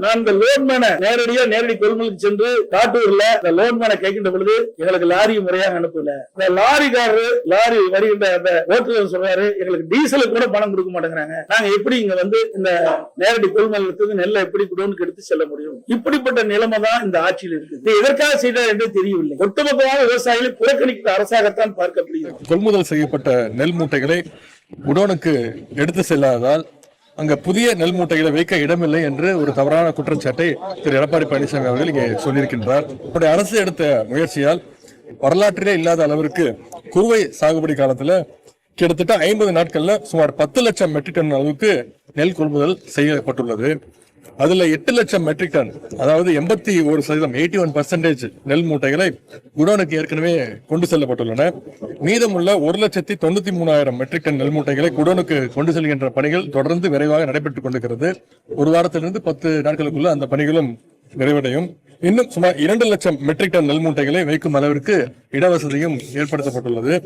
நான் இந்த லோன்மேனை நேரடி கொள்முதலுக்கு சென்று காட்டூர்ல இந்த லோன்மேனை கேட்கின்ற பொழுது எங்களுக்கு லாரி முறையாக அனுப்பல. இந்த லாரி வருகின்ற அந்த ஓட்டுநர் சொல்றாரு, எங்களுக்கு டீசலுக்கு கூட பணம் கொடுக்க மாட்டேங்கிறாங்க. நாங்க எப்படி இங்க வந்து இந்த நேரடி கொள்முதலுக்கு நெல்லை எப்படி குடோனுக்கு எடுத்து செல்ல முடியும்? இப்படிப்பட்ட நிலைமை தான் இந்த ஆட்சியில் இருக்கு. இது எதற்காக செய்தார் என்று தெரியவில்லை. ஒட்டுமொத்தமாக விவசாயிகளை புறக்கணிக்கிற அரசாகத்தான் பார்க்கப்படுகிறது. கொள்முதல் செய்யப்பட்ட நெல் மூட்டைகளை குடோனுக்கு எடுத்து செல்லாததால் அங்க புதிய நெல் மூட்டைகளை வைக்க இடமில்லை என்று ஒரு தவறான குற்றச்சாட்டை திரு எடப்பாடி பழனிசாமி அவர்கள் இங்கே சொல்லியிருக்கின்றார். அவருடைய அரசு எடுத்த முயற்சியால் வரலாற்றிலே இல்லாத அளவிற்கு குறுவை சாகுபடி காலத்துல கிட்டத்தட்ட 50 நாட்கள்ல சுமார் 10 லட்சம் மெட்ரிக் டன் அளவுக்கு நெல் கொள்முதல் செய்யப்பட்டுள்ளது. அதுல 8 லட்சம் மெட்ரிக் டன், அதாவது 81%, 81% நெல் மூட்டைகளை குடோனுக்கு ஏற்கனவே கொண்டு செல்லப்பட்டுள்ளன. மீதமுள்ள 1,93,000 மெட்ரிக் டன் நெல் மூட்டைகளை குடோனுக்கு கொண்டு செல்கின்ற பணிகள் தொடர்ந்து விரைவாக நடைபெற்றுக் கொண்டிருக்கிறது. ஒரு வாரத்திலிருந்து 10 நாட்களுக்குள்ள அந்த பணிகளும் நிறைவடையும். இன்னும் சுமார் 2 லட்சம் மெட்ரிக் டன் நெல் மூட்டைகளை வைக்கும் அளவிற்கு இடவசதியும் ஏற்படுத்தப்பட்டுள்ளது.